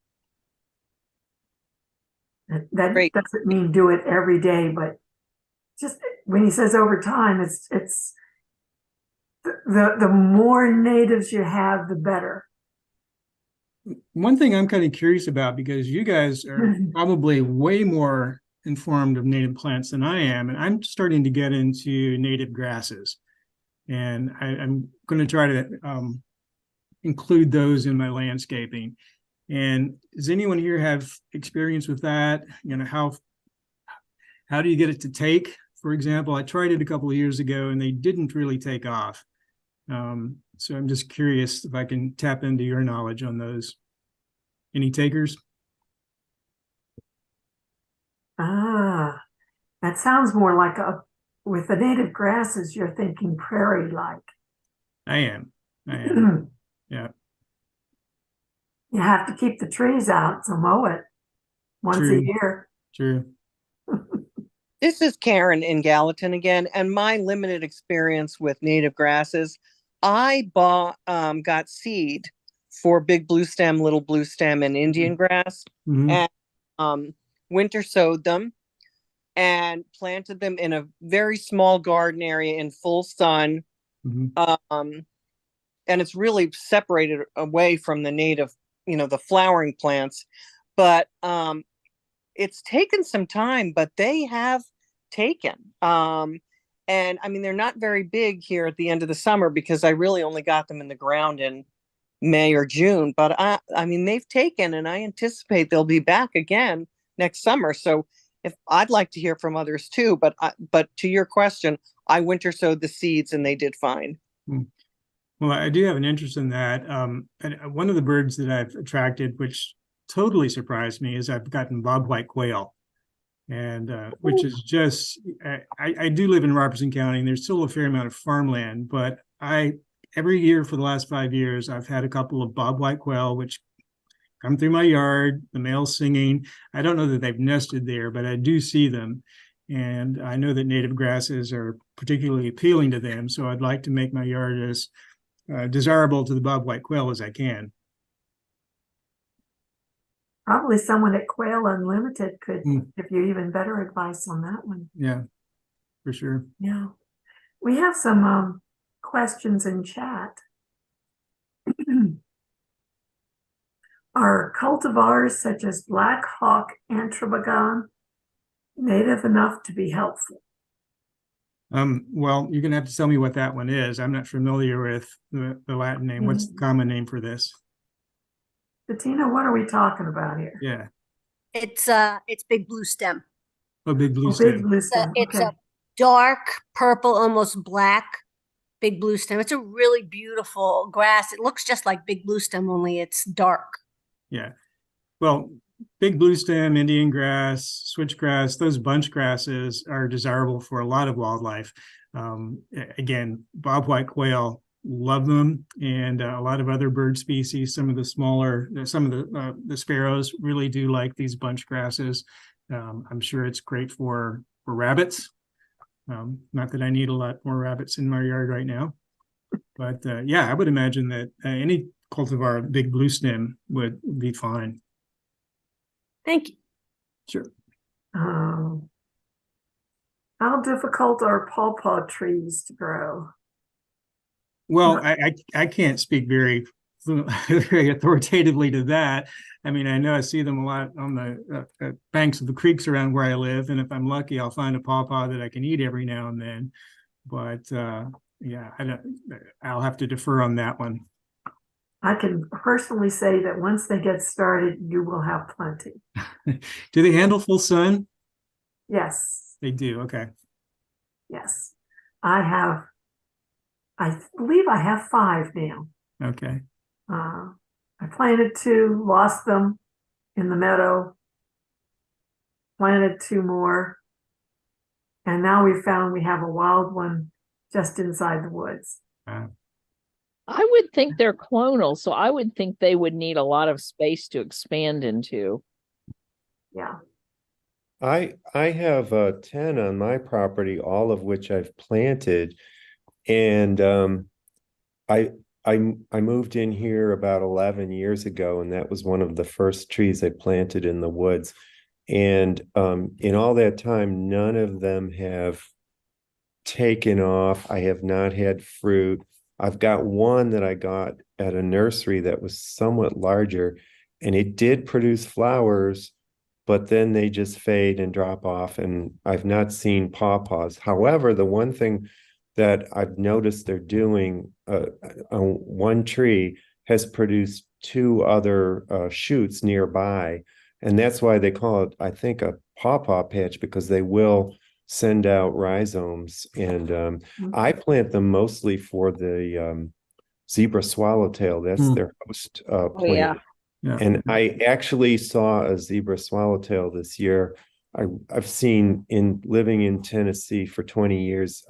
That Great. doesn't mean do it every day, but just when he says over time, it's the more natives you have, the better. One thing I'm kind of curious about, because you guys are probably way more informed of native plants than I am, and I'm starting to get into native grasses. And I'm going to try to include those in my landscaping. And does anyone here have experience with that? How do you get it to take? For example, I tried it a couple of years ago and they didn't really take off. So I'm just curious if I can tap into your knowledge on those. Any takers? Ah, that sounds more like with the native grasses, you're thinking prairie-like. I am. I am. Yeah. You have to keep the trees out, so mow it once a True. year. True. This is Karen in Gallatin again, and my limited experience with native grasses. Got seed for big blue stem, little blue stem, and Indian grass, Mm-hmm. and winter sowed them and planted them in a very small garden area in full sun. Mm-hmm. And it's really separated away from the native, the flowering plants. But it's taken some time, but they have taken. And I mean, they're not very big here at the end of the summer because I really only got them in the ground in May or June. But I mean, they've taken, and I anticipate they'll be back again next summer. So if I'd like to hear from others too, but to your question, I winter sowed the seeds and they did fine. Well, I do have an interest in that. And one of the birds that I've attracted, which totally surprised me, is I've gotten bobwhite quail, and which is just I do live in Robertson County, and there's still a fair amount of farmland, but every year for the last 5 years, I've had a couple of bobwhite quail, which come through my yard, the males singing. I don't know that they've nested there, but I do see them. And I know that native grasses are particularly appealing to them. So I'd like to make my yard as desirable to the bobwhite quail as I can. Probably someone at Quail Unlimited could Mm. give you even better advice on that one. Yeah, for sure. Yeah. We have some questions in chat. Are cultivars such as Black Hawk Antropogon native enough to be helpful? Well, you're gonna have to tell me what that one is. I'm not familiar with the Latin name. What's the common name for this? Bettina, what are we talking about here? Yeah, It's big blue stem. a big blue Oh, big stem. blue It's stem, it's okay. a dark purple, almost black big blue stem. It's a really beautiful grass. It looks just like big blue stem, only it's dark. Yeah. Well, big blue stem, Indian grass, switchgrass, those bunch grasses are desirable for a lot of wildlife. Again, bobwhite quail love them, and a lot of other bird species. Some of the smaller, some of the sparrows really do like these bunch grasses. I'm sure it's great for rabbits. Not that I need a lot more rabbits in my yard right now, but yeah, I would imagine that any cultivar big blue stem would be fine. Thank you. Sure. Um, how difficult are pawpaw trees to grow? Well, I can't speak very very authoritatively to that. I mean, I know I see them a lot on the banks of the creeks around where I live, and if I'm lucky, I'll find a pawpaw that I can eat every now and then. But yeah, I'll have to defer on that one. I can personally say that once they get started, you will have plenty. Do they handle full sun? Yes, They do. Okay. yes. I believe I have 5 now. Okay. I planted 2, lost them in the meadow, planted 2 more, and now we found we have a wild one just inside the woods. I would think they're clonal, so I would think they would need a lot of space to expand into. Yeah. I have 10 on my property, all of which I've planted. And I moved in here about 11 years ago, and that was one of the first trees I planted in the woods. And in all that time, none of them have taken off. I have not had fruit. I've got one that I got at a nursery that was somewhat larger, and it did produce flowers, but then they just fade and drop off, and I've not seen pawpaws. However, the one thing that I've noticed they're doing, one tree has produced 2 other shoots nearby, and that's why they call it, I think, a pawpaw patch, because they will send out rhizomes. And I plant them mostly for the zebra swallowtail. That's their host plant. yeah. Yeah. And I actually saw a zebra swallowtail this year. I've seen, in living in Tennessee for 20 years,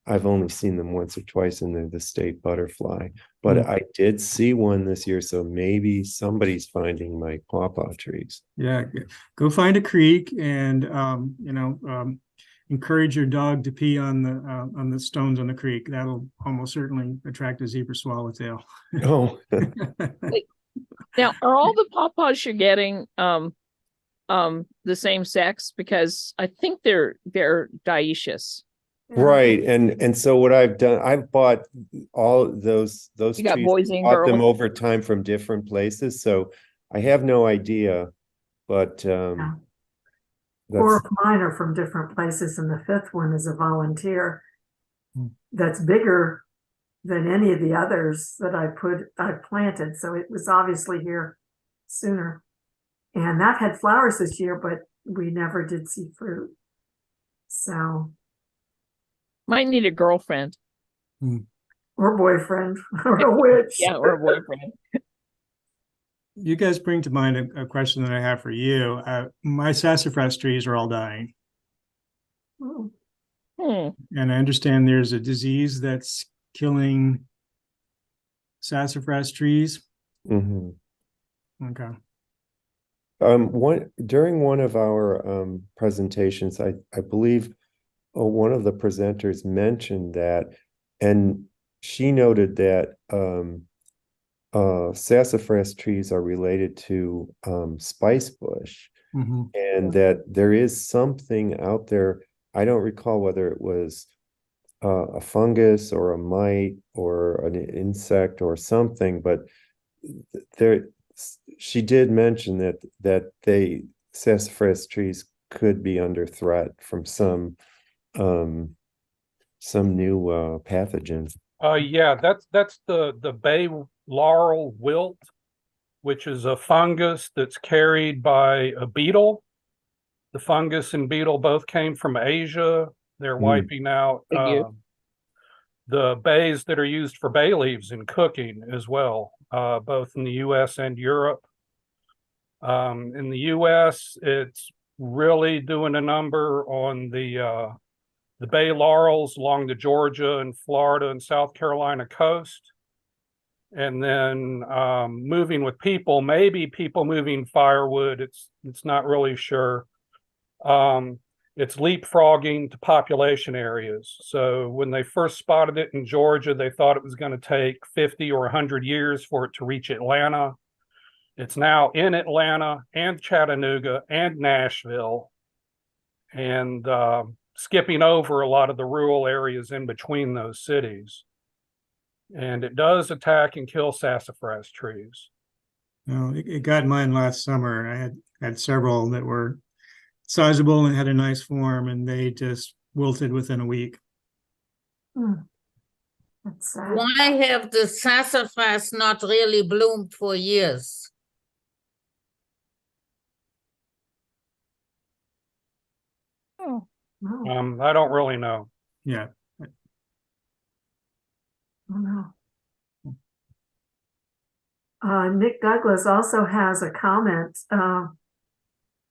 I've only seen them once or twice, and they're the state butterfly. But I did see one this year, so maybe somebody's finding my pawpaw trees. Yeah, go find a creek and encourage your dog to pee on the stones on the creek. That'll almost certainly attract a zebra swallowtail. Oh, Now, are all the pawpaws you're getting the same sex? Because I think they're dioecious. right. And so what I've done, I've bought all those You got trees, boys and bought them girls. over time from different places. So I have no idea, but 4 that's of mine are from different places, and the 5th one is a volunteer Hmm. that's bigger than any of the others that I planted. So it was obviously here sooner. And that had flowers this year, but we never did see fruit. So, Might need a girlfriend. or boyfriend, or a witch. Yeah, or a boyfriend. You guys bring to mind a question that I have for you. My sassafras trees are all dying, Oh, and I understand there's a disease that's killing sassafras trees. mhm. Okay. During one of our presentations, I believe one of the presenters mentioned that, and she noted that sassafras trees are related to spice bush, Mhm. and that there is something out there. I don't recall whether it was a fungus or a mite or an insect or something, but there, she did mention that sassafras trees could be under threat from some some new pathogen. Yeah, that's the bay laurel wilt, which is a fungus that's carried by a beetle. The fungus and beetle both came from Asia. They're wiping out Figure. the bays that are used for bay leaves in cooking as well, both in the US and Europe. In the US, it's really doing a number on the bay laurels along the Georgia and Florida and South Carolina coast. And then moving with people, maybe people moving firewood, it's not really sure. It's leapfrogging to population areas. So when they first spotted it in Georgia, they thought it was going to take 50 or 100 years for it to reach Atlanta. It's now in Atlanta and Chattanooga and Nashville, and skipping over a lot of the rural areas in between those cities. And it does attack and kill sassafras trees. No, it got mine last summer. I had several that were sizable and had a nice form, and they just wilted within a week. That's sad. Why have the sassafras not really bloomed for years? Oh, I don't really know. Yeah. oh no. Nick Douglas also has a comment,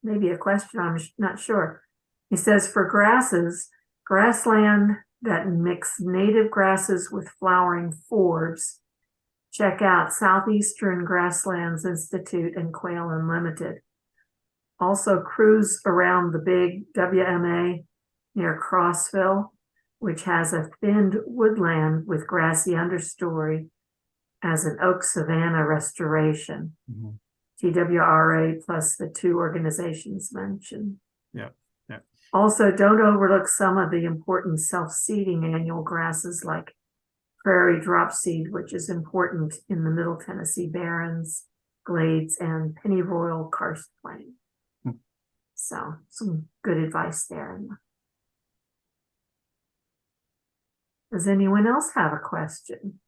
maybe a question, I'm not sure. He says, for grasses, grassland that mix native grasses with flowering forbs, check out Southeastern Grasslands Institute and Quail Unlimited. Also cruise around the big WMA near Crossville, which has a thinned woodland with grassy understory as an oak savanna restoration. TWRA plus the two organizations mentioned. Yeah. Also, don't overlook some of the important self-seeding annual grasses like prairie dropseed, which is important in the Middle Tennessee barrens, glades, and pennyroyal karst plain. So some good advice there. Does anyone else have a question?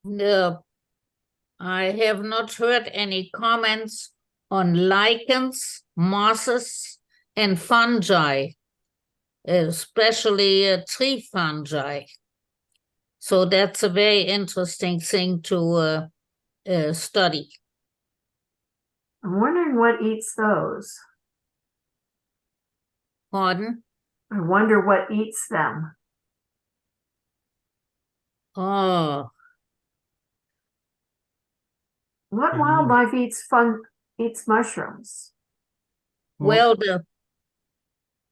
No, I have not heard any comments on lichens, mosses, and fungi, especially tree fungi. So that's a very interesting thing to study. I'm wondering what eats those. Pardon? I wonder what eats them. Oh, What wildlife eats mushrooms? well, the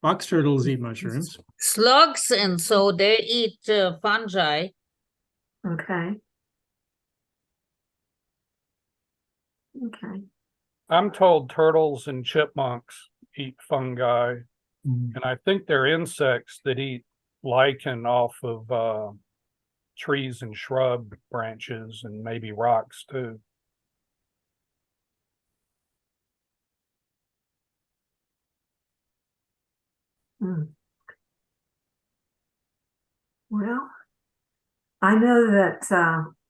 Box turtles eat mushrooms. slugs and so they eat fungi. Okay. Okay. I'm told turtles and chipmunks eat fungi, and I think they're insects that eat lichen off of trees and shrub branches and maybe rocks too. Well, I know that,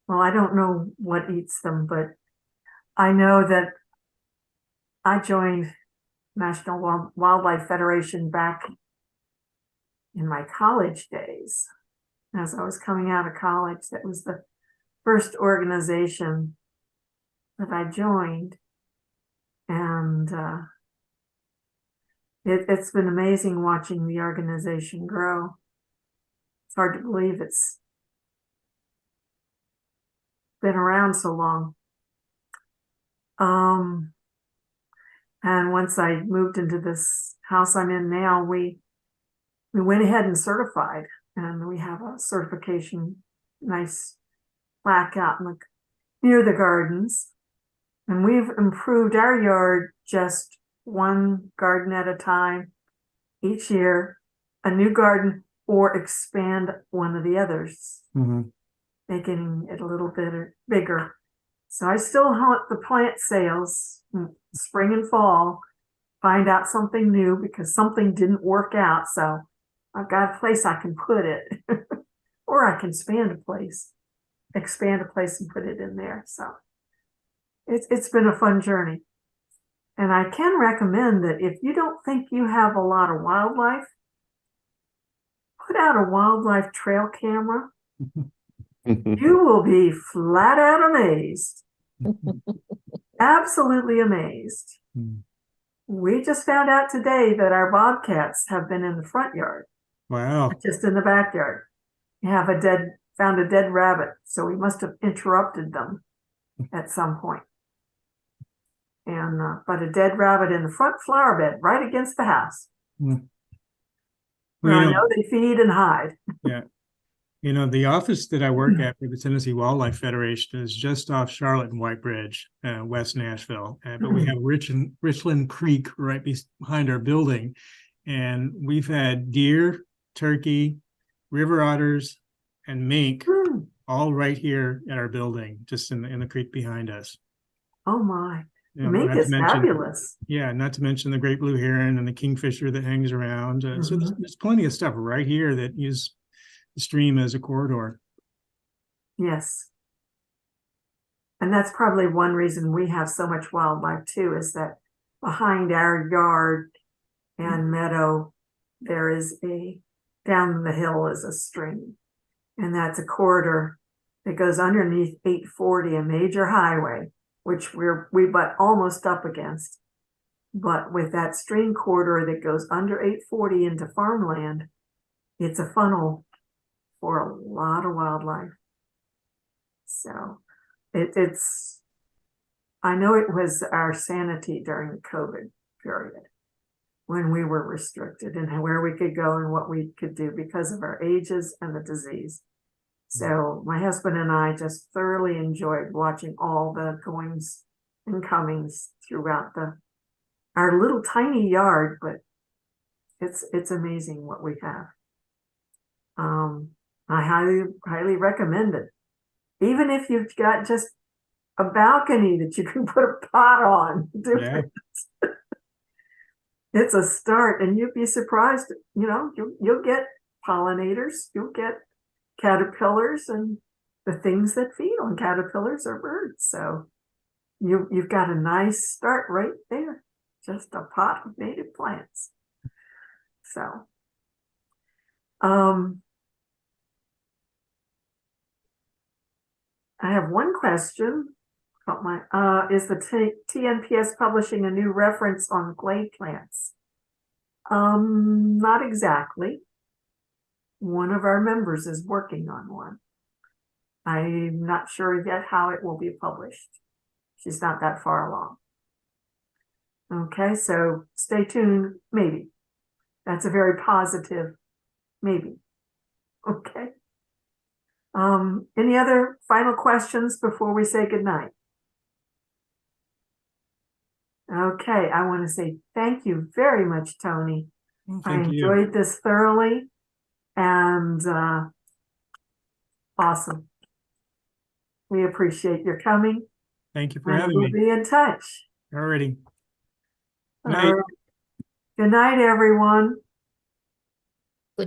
well, I don't know what eats them, but I know that I joined National Wildlife Federation back in my college days. As I was coming out of college, that was the first organization that I joined. And it's been amazing watching the organization grow. It's hard to believe it's been around so long. And once I moved into this house I'm in now, we went ahead and certified, and we have a certification, nice plaque out near the gardens. And we've improved our yard just one garden at a time each year, a new garden, or expand one of the others, making it a little bit bigger. So I still hunt the plant sales spring and fall, find out something new because something didn't work out. So I've got a place I can put it, or I can expand a place and put it in there. So it's been a fun journey. And I can recommend that if you don't think you have a lot of wildlife, put out a wildlife trail camera. You will be flat out amazed. Absolutely amazed. We just found out today that our bobcats have been in the front yard, Wow. just in the backyard. We have found a dead rabbit, so we must have interrupted them at some point. And but a dead rabbit in the front flower bed, right against the house. Mm. Where Well, I you know, know they feed and hide. yeah. You know, the office that I work at for the Tennessee Wildlife Federation is just off Charlotte and White Bridge, West Nashville. But we have Richland Creek right behind our building. And we've had deer, turkey, river otters, and mink all right here at our building, just in the creek behind us. Oh my. You know, Mink not to is mention- fabulous. Yeah, not to mention the great blue heron and the kingfisher that hangs around. So there's plenty of stuff right here that use the stream as a corridor. Yes. And that's probably one reason we have so much wildlife too, is that behind our yard and meadow, there is down the hill is a stream. And that's a corridor that goes underneath 840, a major highway, which we butt almost up against. But with that stream corridor that goes under 840 into farmland, it's a funnel for a lot of wildlife. So it's, I know it was our sanity during the COVID period when we were restricted and where we could go and what we could do because of our ages and the disease. So my husband and I just thoroughly enjoyed watching all the goings and comings throughout our little tiny yard, but it's amazing what we have. I highly recommend it. Even if you've got just a balcony that you can put a pot on, it's a start, and you'd be surprised. You know, you'll get pollinators, you'll get caterpillars, and the things that feed on caterpillars are birds. So you've got a nice start right there, just a pot of native plants. So, I have one question about is the TNPS publishing a new reference on clay plants? Not exactly. One of our members is working on one. I'm not sure yet how it will be published. She's not that far along. Okay, so stay tuned, maybe. That's a very positive maybe. Okay. Any other final questions before we say goodnight? Okay, I want to say thank you very much, Tony. I enjoyed this thoroughly, and awesome. We appreciate your coming. Thank you for having me. We'll be in touch. Alrighty. Good night, everyone.